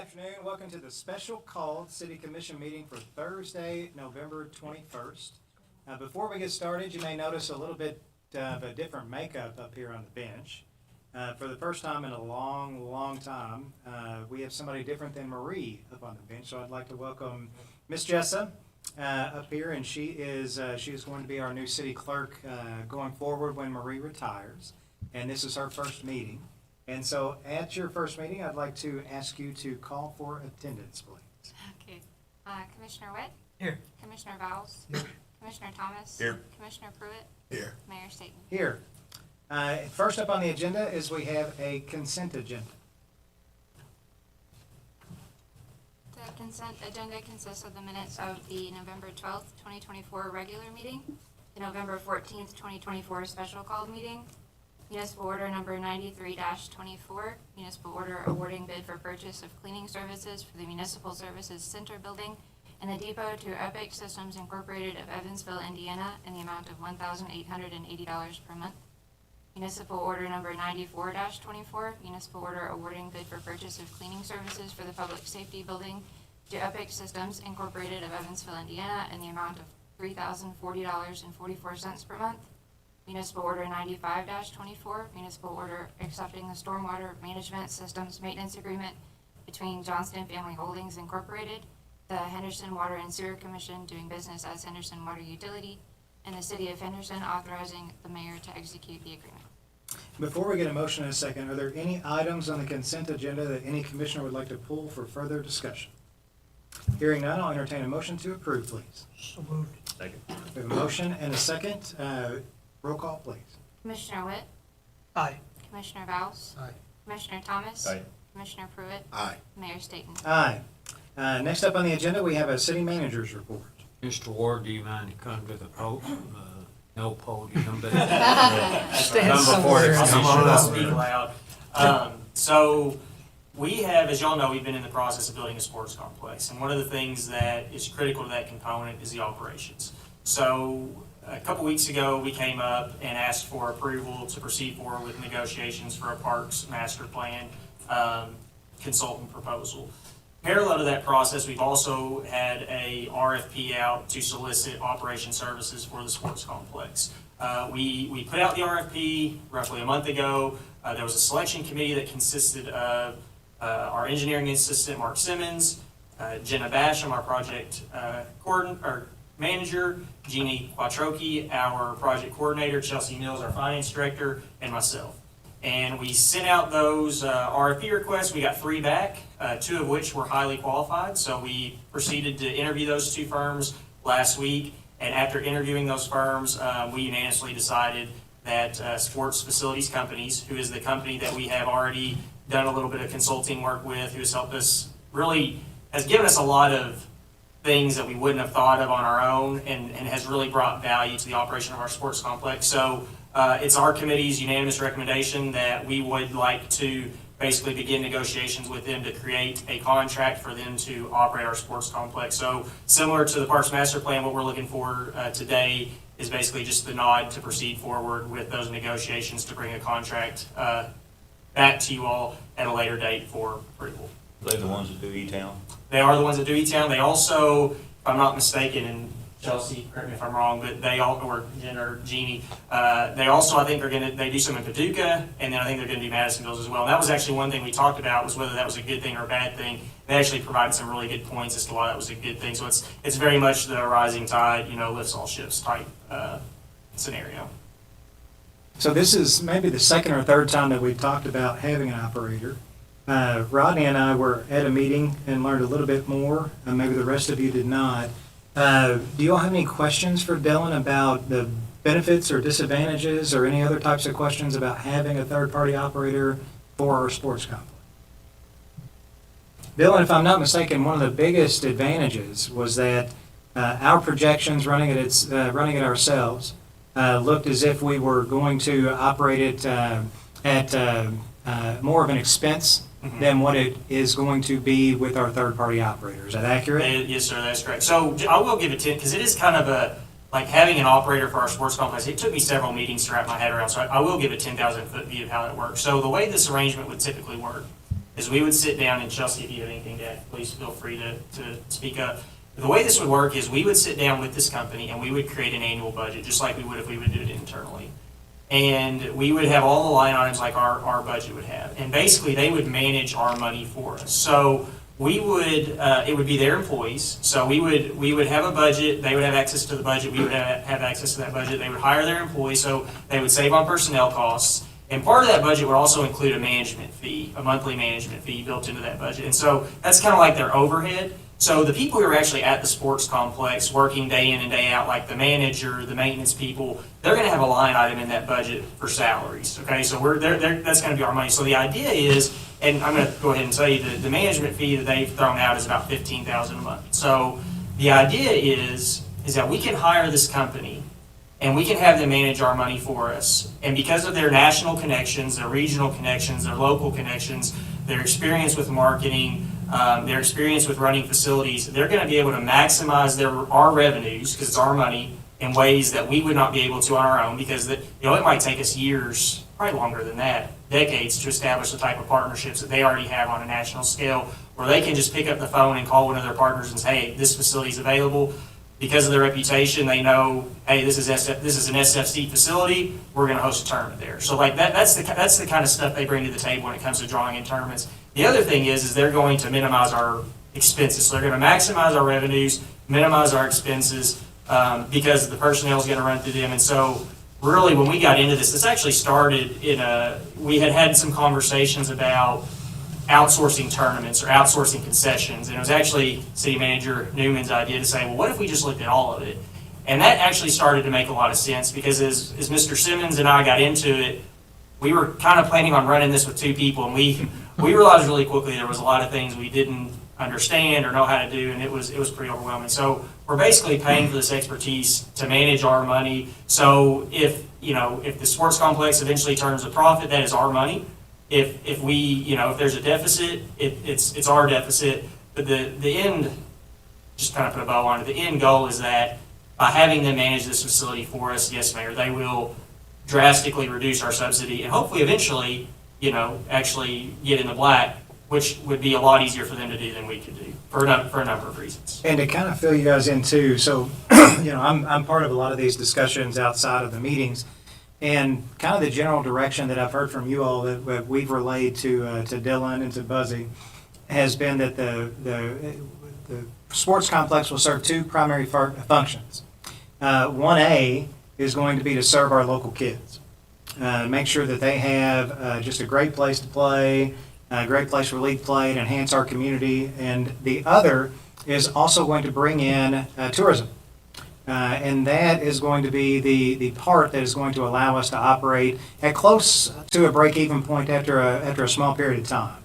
afternoon. Welcome to the special called City Commission meeting for Thursday, November 21st. Before we get started, you may notice a little bit of a different makeup up here on the bench. For the first time in a long time, we have somebody different than Marie up on the bench. So I'd like to welcome Miss Jessa up here, and she is going to be our new city clerk going forward when Marie retires. And this is her first meeting. And so at your first meeting, I'd like to ask you to call for attendance, please. Okay. Commissioner Witt? Here. Commissioner Vowles? Here. Commissioner Thomas? Here. Commissioner Pruitt? Here. Mayor Staten? Here. First up on the agenda is we have a consent agenda. The consent agenda consists of the minutes of the November 12th, 2024 regular meeting, the November 14th, 2024 special called meeting, Municipal Order number 93-24, Municipal Order awarding bid for purchase of cleaning services for the Municipal Services Center building and the depot to Epic Systems Incorporated of Evansville, Indiana, in the amount of $1,880 per month. Municipal Order number 94-24, Municipal Order awarding bid for purchase of cleaning services for the Public Safety Building to Epic Systems Incorporated of Evansville, Indiana, in the amount of $3,040.44 per month. Municipal Order 95-24, Municipal Order accepting the Stormwater Management Systems Maintenance Agreement between Johnston Family Holdings Incorporated, the Henderson Water and Sewer Commission doing business as Henderson Water Utility, and the City of Henderson authorizing the mayor to execute the agreement. Before we get a motion in a second, are there any items on the consent agenda that any commissioner would like to pull for further discussion? Hearing none, I'll entertain a motion to approve, please. So moved. Second. We have a motion and a second. Roll call, please. Commissioner Witt? Aye. Commissioner Vowles? Aye. Commissioner Thomas? Aye. Commissioner Pruitt? Aye. Mayor Staten? Aye. Next up on the agenda, we have a city manager's report. Mr. Ward, do you mind to come to the podium? No podium, but Stand come before somewhere. the commission. I'll speak loud. So we have, as y'all know, we've been in the process of building a sports complex. And one of the things that is critical to that component is the operations. So a couple weeks ago, we came up and asked for approval to proceed forward with negotiations for a parks master plan consultant proposal. Parallel to that process, we've also had a RFP out to solicit operation services for the sports complex. We put out the RFP roughly a month ago. There was a selection committee that consisted of our engineering assistant, Mark Simmons, Jenna Basham, our project manager, Jeannie Quattrochi, our project coordinator, Chelsea Mills, our finance director, and myself. And we sent out those RFP requests. We got 3 back, 2 of which were highly qualified. So we proceeded to interview those 2 firms last week. And after interviewing those firms, we unanimously decided that Sports Facilities Companies, who is the company that we have already done a little bit of consulting work with, who has helped us, really has given us a lot of things that we wouldn't have thought of on our own, and has really brought value to the operation of our sports complex. So it's our committee's unanimous recommendation that we would like to basically begin negotiations with them to create a contract for them to operate our sports complex. So similar to the Parks Master Plan, what we're looking for today is basically just the nod to proceed forward with those negotiations to bring a contract back to you all at a later date for approval. Are they the ones that do E-Town? They are the ones that do E-Town. They also, if I'm not mistaken, and Chelsea, correct me if I'm wrong, but they all, or Jen or Jeannie, they also, I think they do some in Paducah, and then I think they're gonna do Madisonville as well. And that was actually one thing we talked about, was whether that was a good thing or a bad thing. They actually provided some really good points as to why that was a good thing. So it's very much the rising tide, lifts all ships type scenario. So this is maybe the second or third time that we've talked about having an operator. Rodney and I were at a meeting and learned a little bit more, and maybe the rest of you did not. Do you all have any questions for Dylan about the benefits or disadvantages, or any other types of questions about having a third-party operator for our sports complex? Dylan, if I'm not mistaken, one of the biggest advantages was that our projections running it ourselves looked as if we were going to operate it at more of an expense than what it is going to be with our third-party operator. Is that accurate? Yes, sir, that's correct. So I will give it 10, because it is kind of like having an operator for our sports complex. It took me several meetings to wrap my head around, so I will give a 10,000 foot view of how it works. So the way this arrangement would typically work is we would sit down, and Chelsea, if you have anything to add, please feel free to speak up. The way this would work is we would sit down with this company and we would create an annual budget, just like we would if we would do it internally. And we would have all the line items like our budget would have. And basically, they would manage our money for us. So we would, it would be their employees. So we would have a budget, they would have access to the budget, we would have access to that budget. They would hire their employees, so they would save on personnel costs. And part of that budget would also include a management fee, a monthly management fee built into that budget. And so that's kind of like their overhead. So the people who are actually at the sports complex working day in and day out, like the manager, the maintenance people, they're going to have a line item in that budget for salaries. Okay, so that's going to be our money. So the idea is, and I'm going to go ahead and tell you that the management fee that they've thrown out is about $15,000 a month. So the idea is that we can hire this company and we can have them manage our money for us. And because of their national connections, their regional connections, their local connections, their experience with marketing, their experience with running facilities, they're going to be able to maximize our revenues, because it's our money, in ways that we would not be able to on our own, because it might take us years, probably longer than that, decades, to establish the type of partnerships that they already have on a national scale, where they can just pick up the phone and call one of their partners and say, hey, this facility is available. Because of their reputation, they know, hey, this is an SFC facility, we're going to host a tournament there. So like that's the kind of stuff they bring to the table when it comes to drawing in tournaments. The other thing is they're going to minimize our expenses. So they're going to maximize our revenues, minimize our expenses, because the personnel is going to run through them. And so really, when we got into this actually started we had some conversations about outsourcing tournaments or outsourcing concessions. And it was actually City Manager Newman's idea to say, well, what if we just looked at all of it? And that actually started to make a lot of sense, because as Mr. Simmons and I got into it, we were kind of planning on running this with two people, and we realized really quickly there was a lot of things we didn't understand or know how to do, and it was pretty overwhelming. So we're basically paying for this expertise to manage our money. So if the sports complex eventually turns a profit, that is our money. If there's a deficit, it's our deficit. But the end, just kind of put a bow on it, the end goal is that by having them manage this facility for us, yes, Mayor, they will drastically reduce our subsidy and hopefully eventually, actually get in the black, which would be a lot easier for them to do than we could do for a number of reasons. And to kind of fill you guys in too, so, I'm part of a lot of these discussions outside of the meetings. And kind of the general direction that I've heard from you all that we've relayed to Dylan and to Buzzy has been that the sports complex will serve two primary functions. 1A is going to be to serve our local kids, make sure that they have just a great place to play, a great place for league play, and enhance our community. And the other is also going to bring in tourism. And that is going to be the part that is going to allow us to operate at close to a break-even point after a small period of time.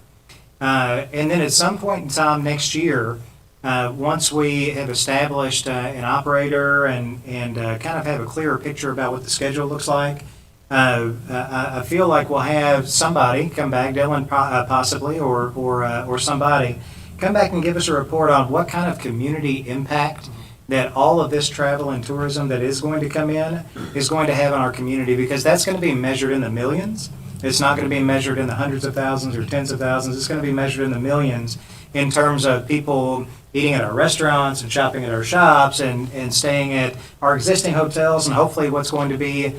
And then at some point in time next year, once we have established an operator and kind of have a clearer picture about what the schedule looks like, I feel like we'll have somebody come back, Dylan possibly, or somebody, come back and give us a report on what kind of community impact that all of this travel and tourism that is going to come in is going to have on our community, because that's going to be measured in the millions. It's not going to be measured in the hundreds of thousands or tens of thousands. It's going to be measured in the millions in terms of people eating at our restaurants and shopping at our shops and staying at our existing hotels, and hopefully what's going to be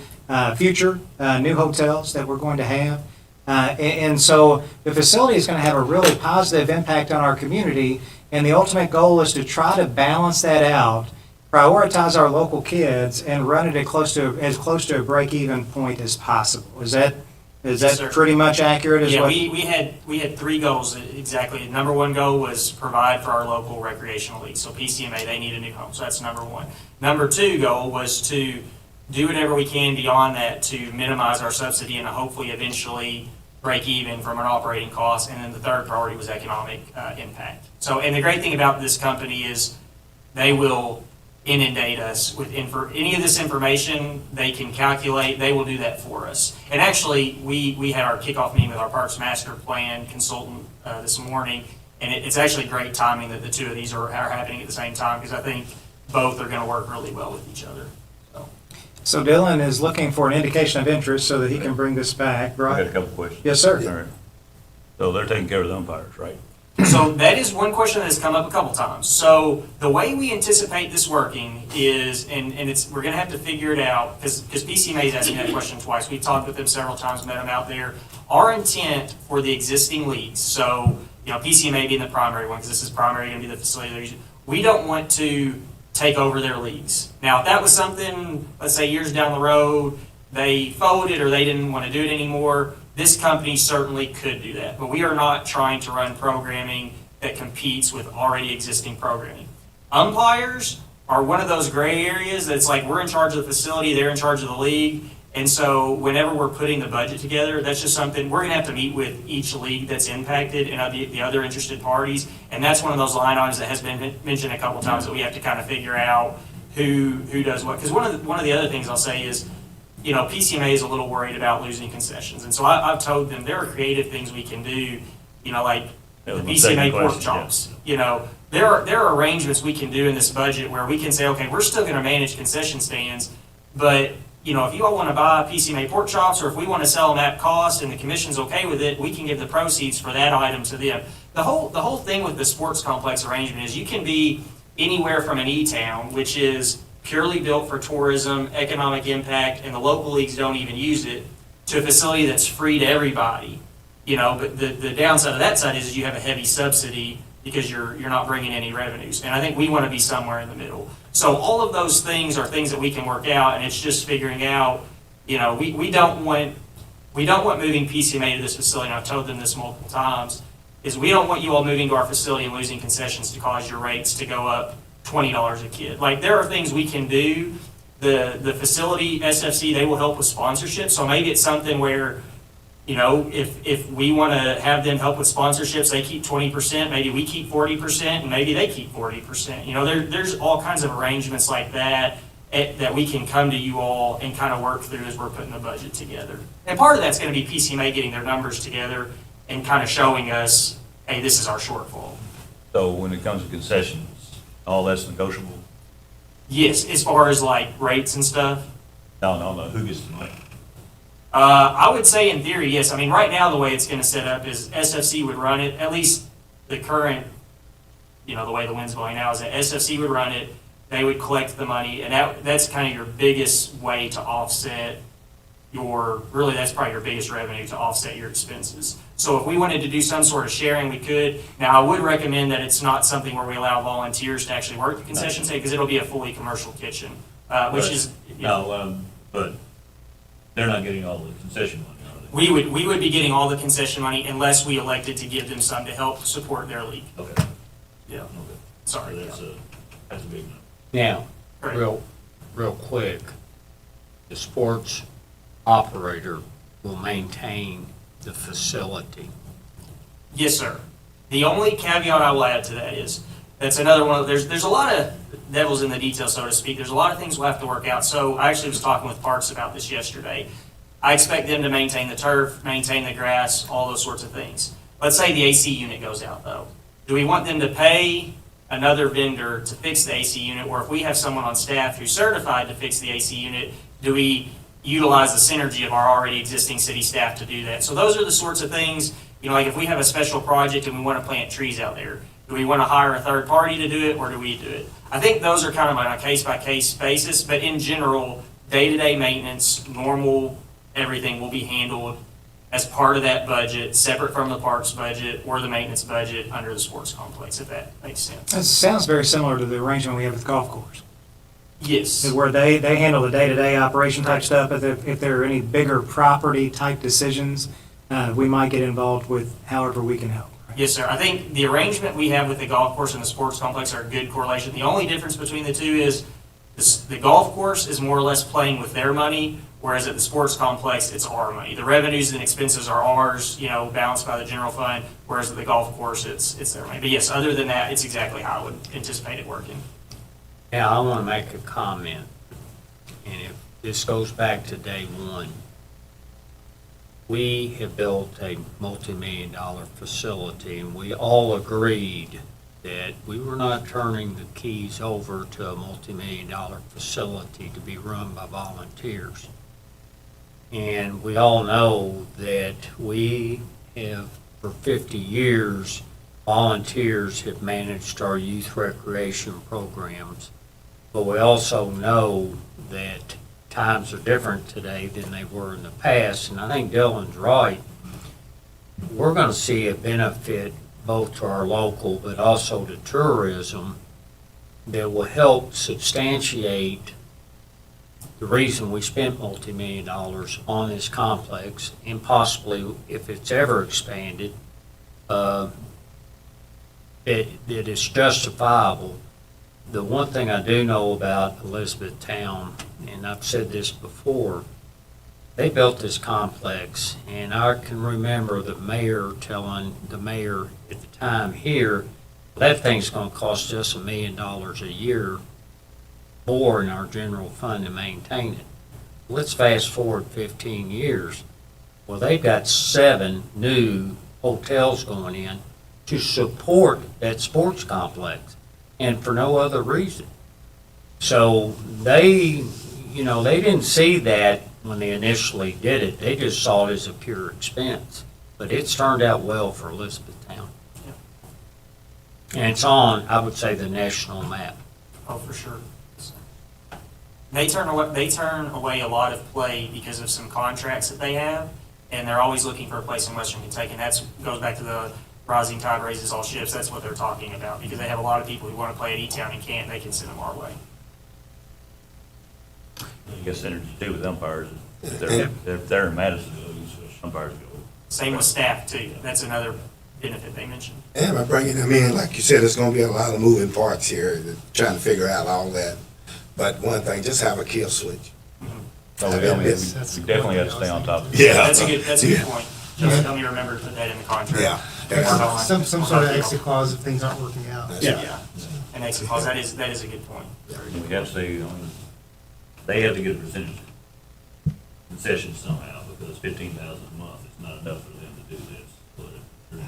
future new hotels that we're going to have. And so the facility is going to have a really positive impact on our community. And the ultimate goal is to try to balance that out, prioritize our local kids, and run it as close to a break-even point as possible. Is that Yes, sir. pretty much accurate? Yeah, we had three goals exactly. Number one goal was provide for our local recreational league. So PCMA, they need a new home. So that's number one. Number two goal was to do whatever we can beyond that to minimize our subsidy and hopefully eventually break even from an operating cost. And then the third priority was economic impact. So, and the great thing about this company is they will inundate us with any of this information they can calculate. They will do that for us. And actually, we had our kickoff meeting with our Parks Master Plan consultant this morning, and it's actually great timing that the two of these are happening at the same time, because I think both are going to work really well with each other. So Dylan is looking for an indication of interest so that he can bring this back, I right? got a couple questions. Yes, sir. All right. So they're taking care of the umpires, right? So that is one question that has come up a couple times. So the way we anticipate this working is, and we're gonna have to figure it out, because PCMA has asked me that question twice. We've talked with them several times, met them out there. Our intent for the existing leagues, so, PCMA being the primary one, because this is primary gonna be the facility they're using, we don't want to take over their leagues. Now, if that was something, let's say years down the road, they folded or they didn't want to do it anymore, this company certainly could do that. But we are not trying to run programming that competes with already existing programming. Umpires are one of those gray areas that's like we're in charge of the facility, they're in charge of the league. And so whenever we're putting the budget together, that's just something, we're gonna have to meet with each league that's impacted and the other interested parties. And that's one of those line items that has been mentioned a couple times that we have to kind of figure out who does what. Because one of the other things I'll say is, PCMA is a little worried about losing concessions. And so I've told them there are creative things we can do, like That the was my second PCMA pork question, chops. There are arrangements we can do in this budget where we can say, okay, we're still gonna manage concession stands, but if you all want to buy PCMA pork chops, or if we want to sell them at cost and the commission's okay with it, we can give the proceeds for that item to them. The whole thing with the sports complex arrangement is you can be anywhere from an E-town, which is purely built for tourism, economic impact, and the local leagues don't even use it, to a facility that's free to everybody. But the downside of that side is you have a heavy subsidy because you're not bringing any revenues. And I think we want to be somewhere in the middle. So all of those things are things that we can work out, and it's just figuring out, we don't want moving PCMA to this facility, and I've told them this multiple times, is we don't want you all moving to our facility and losing concessions to cause your rates to go up $20 a kid. Like, there are things we can do. The facility, SFC, they will help with sponsorship, so maybe it's something where, if we want to have them help with sponsorships, they keep 20%, maybe we keep 40%, and maybe they keep 40%. There's all kinds of arrangements like that that we can come to you all and kind of work through as we're putting the budget together. And part of that's going to be PCMA getting their numbers together and kind of showing us, hey, this is our shortfall. So when it comes to concessions, all that's negotiable? Yes, as far as like rates and stuff. No, who gets the money? I would say in theory, yes. I mean, right now, the way it's gonna set up is SFC would run it, at least the current, the way the wind's blowing now is that SFC would run it, they would collect the money, and that's kind of your biggest way to offset that's probably your biggest revenue to offset your expenses. So if we wanted to do some sort of sharing, we could. Now, I would recommend that it's not something where we allow volunteers to actually work the concession stand, because it'll be a fully commercial kitchen, which is. No, but they're not getting all the concession money, are they? We would be getting all the concession money unless we elected to give them some to help support their league. Okay. Yeah, Okay. sorry. So that's a big number. Now, Right. real quick, the sports operator will maintain the facility. Yes, sir. The only caveat I will add to that is, that's another one, there's a lot of devils in the details, so to speak. There's a lot of things we'll have to work out. So I actually was talking with Parks about this yesterday. I expect them to maintain the turf, maintain the grass, all those sorts of things. Let's say the AC unit goes out though. Do we want them to pay another vendor to fix the AC unit, or if we have someone on staff who's certified to fix the AC unit, do we utilize the synergy of our already existing city staff to do that? So those are the sorts of things, like if we have a special project and we want to plant trees out there, do we want to hire a third party to do it, or do we do it? I think those are kind of on a case-by-case basis, but in general, day-to-day maintenance, normal, everything will be handled as part of that budget, separate from the parks budget or the maintenance budget under the sports complex, if that makes sense. That sounds very similar to the arrangement we have with the golf course. Yes. Where they handle the day-to-day operation type stuff, but if there are any bigger property type decisions, we might get involved with however we can help. Yes, sir. I think the arrangement we have with the golf course and the sports complex are a good correlation. The only difference between the two is the golf course is more or less playing with their money, whereas at the sports complex, it's our money. The revenues and expenses are ours, balanced by the general fund, whereas at the golf course, it's their money. But yes, other than that, it's exactly how I would anticipate it working. Now, I want to make a comment, and if this goes back to day one, we have built a multi-million-dollar facility, and we all agreed that we were not turning the keys over to a multi-million-dollar facility to be run by volunteers. And we all know that we have for 50 years, volunteers have managed our youth recreation programs. But we also know that times are different today than they were in the past, and I think Dylan's right. We're gonna see a benefit both to our local, but also to tourism that will help substantiate the reason we spent multi-million dollars on this complex, and possibly, if it's ever expanded, that it's justifiable. The one thing I do know about Elizabethtown, and I've said this before, they built this complex, and I can remember the mayor telling the mayor at the time here, that thing's gonna cost us $1 million a year more in our general fund to maintain it. Let's fast forward 15 years. Well, they've got 7 new hotels going in to support that sports complex, and for no other reason. So they didn't see that when they initially did it. They just saw it as a pure expense. But it's turned out well for Elizabethtown. And it's on, I would say, the national map. Oh, for sure. They turn away a lot of play because of some contracts that they have, and they're always looking for a place in Western Kentucky. And that goes back to the rising tide raises all ships. That's what they're talking about, because they have a lot of people who want to play at E-Town and can't. They can send them our way. You got synergy too with umpires. If they're in Madison, umpires go. Same with staff too. That's another benefit they mentioned. And by bringing them in, like you said, there's gonna be a lot of moving parts here, trying to figure out all that. But one thing, just have a kill switch. So we definitely got to stay on top of it. Yeah. That's a good point. Just help me remember to put that in the contract. Yeah. Work on- Some sort of exit clause if things aren't working out. Yeah. An exit clause. That is a good point. We have to say, they have to get a percentage concession somehow, because $15,000 a month is not enough for them to do this. But there's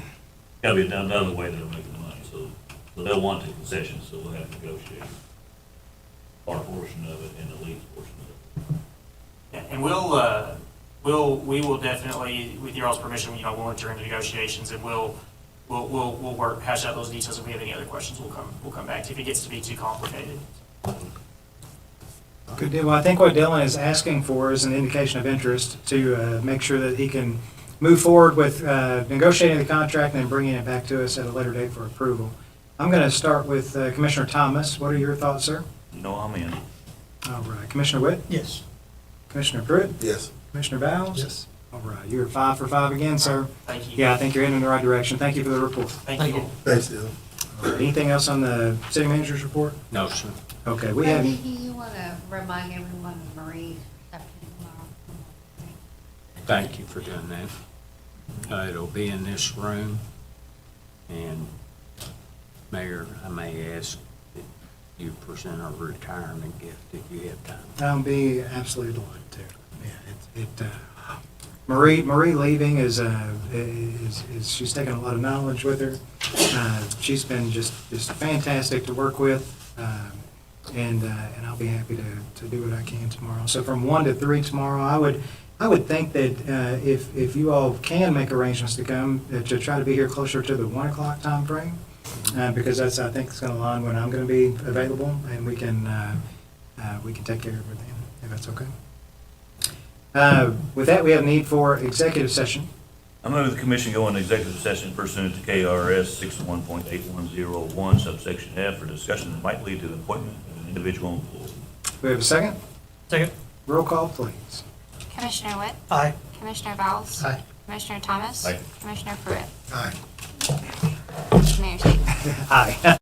gotta be another way they're making money, so they'll want the concessions, so we'll have to negotiate our portion of it and the league's portion of it. Yeah, and we will definitely, with your all's permission, we'll enter into negotiations, and we'll work, hash out those details. If we have any other questions, we'll come back to you if it gets to be too complicated. Good deal. Well, I think what Dylan is asking for is an indication of interest to make sure that he can move forward with negotiating the contract and then bringing it back to us at a later date for approval. I'm going to start with Commissioner Thomas. What are your thoughts, sir? I'm in. All right. Commissioner Witt? Yes. Commissioner Pruitt? Yes. Commissioner Bowles? Yes. All right. You're 5 for 5 again, sir. Thank you. Yeah, I think you're heading in the right direction. Thank you for the report. Thank you. Thanks, Dylan. All right. Anything else on the city manager's report? No, sir. Okay, we have, Maybe you want to remind everyone of Marie's reception tomorrow. Thank you for doing that. It'll be in this room, and Mayor, I may ask that you present a retirement gift if you have time. I'll be absolutely delighted to. Yeah, Marie leaving is she's taken a lot of knowledge with her. She's been just fantastic to work with, and I'll be happy to do what I can tomorrow. So from 1 to 3 tomorrow, I would think that if you all can make arrangements to come, to try to be here closer to the 1 o'clock time frame, because I think it's going to align when I'm going to be available, and we can take care of it then, if that's okay. With that, we have need for executive session. I move the commission go into executive session pursuant to KRS 61.8101 subsection F for discussion that might lead to the appointment of an individual employee. We have a second? Second. Roll call, please. Commissioner Witt? Aye. Commissioner Bowles? Aye. Commissioner Thomas? Aye. Commissioner Pruitt? Aye. Mayor State? Aye.